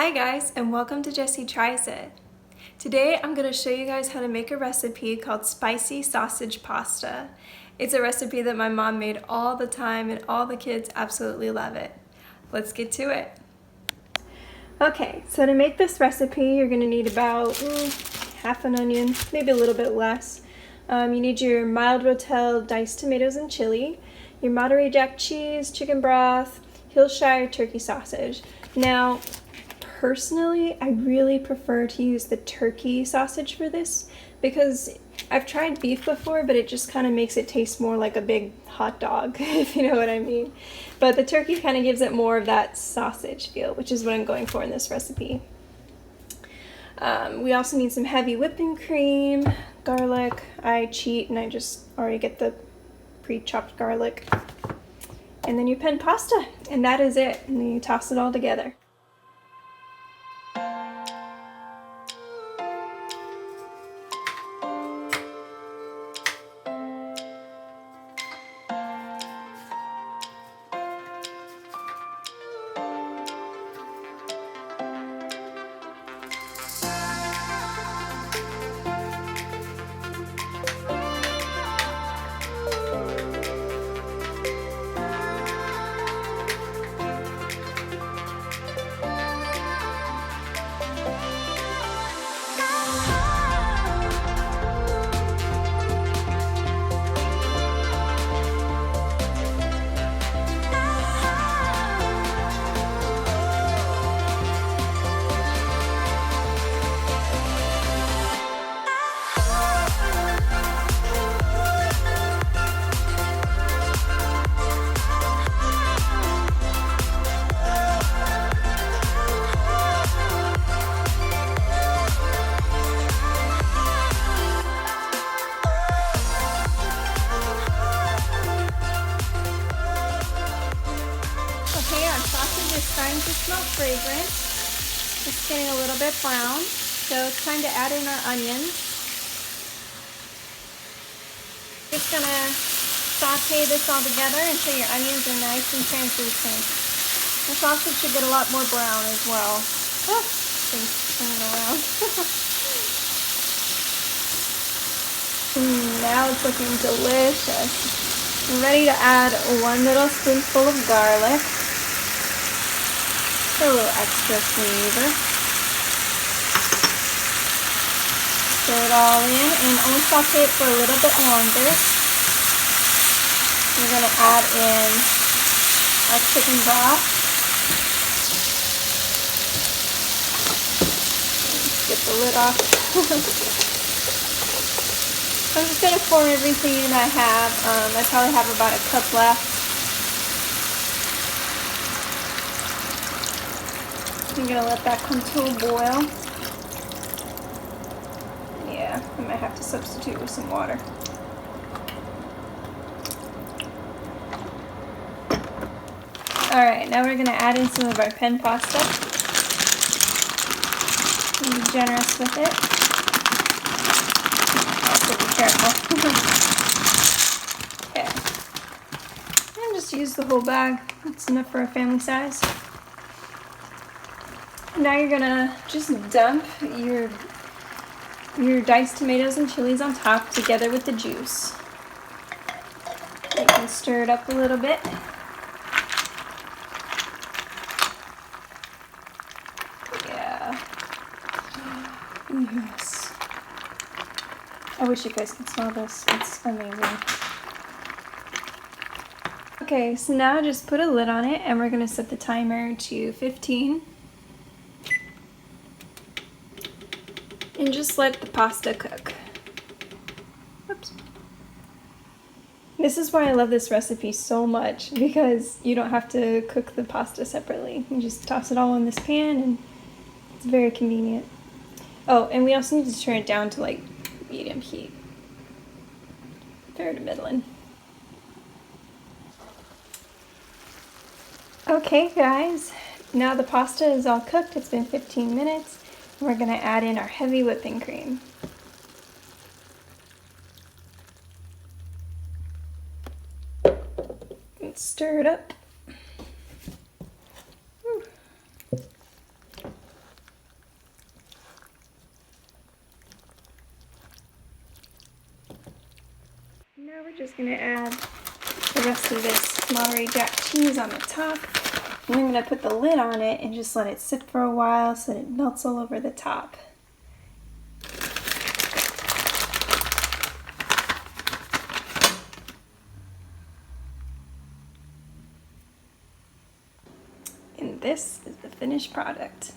Hi guys, and welcome to Jessie Tries It. Today I'm going to show you guys how to make a recipe called spicy sausage pasta. It's a recipe that my mom made all the time and all the kids absolutely love it. Let's get to it. Okay, so to make this recipe you're going to need about half an onion, maybe a little bit less. You need your mild rotel diced tomatoes and chili, your Monterey Jack cheese, chicken broth, Hillshire turkey sausage. Now, personally, I really prefer to use the turkey sausage for this because I've tried beef before, but it just kind of makes it taste more like a big hot dog, if you know what I mean. But the turkey kind of gives it more of that sausage feel, which is what I'm going for in this recipe. We also need some heavy whipping cream, garlic. I cheat and I just already get the pre-chopped garlic. And then your pen pasta, and that is it. And then you toss it all together. Okay, our sausage is starting to smell fragrant. It's getting a little bit brown, so it's time to add in our onions. Just gonna saute this all together until your onions are nice and translucent. The sausage should get a lot more brown as well. Oh, things turning around. Now it's looking delicious. I'm ready to add 1 little spoonful of garlic. A little extra flavor. Stir it all in and only saute it for a little bit longer. We're going to add in our chicken broth. Get the lid off. I'm just going to pour everything in I have. I probably have about a cup left. I'm going to let that come to a boil. Yeah, I might have to substitute with some water. Alright, now we're going to add in some of our pen pasta. Be generous with it. Also be careful. Okay. And just use the whole bag. That's enough for a family size. Now you're gonna just dump your diced tomatoes and chilies on top together with the juice. You can stir it up a little bit. Yeah. Yes. I wish you guys could smell this. It's amazing. Okay, so now just put a lid on it and we're gonna set the timer to 15. And just let the pasta cook. Oops. This is why I love this recipe so much, because you don't have to cook the pasta separately. You just toss it all in this pan and it's very convenient. Oh, and we also need to turn it down to like medium heat. Fair to middling. Okay guys, now the pasta is all cooked. It's been 15 minutes. We're going to add in our heavy whipping cream. And stir it up. Now we're just going to add the rest of this Monterey Jack cheese on the top. And I'm going to put the lid on it and just let it sit for a while so that it melts all over the top. And this is the finished product.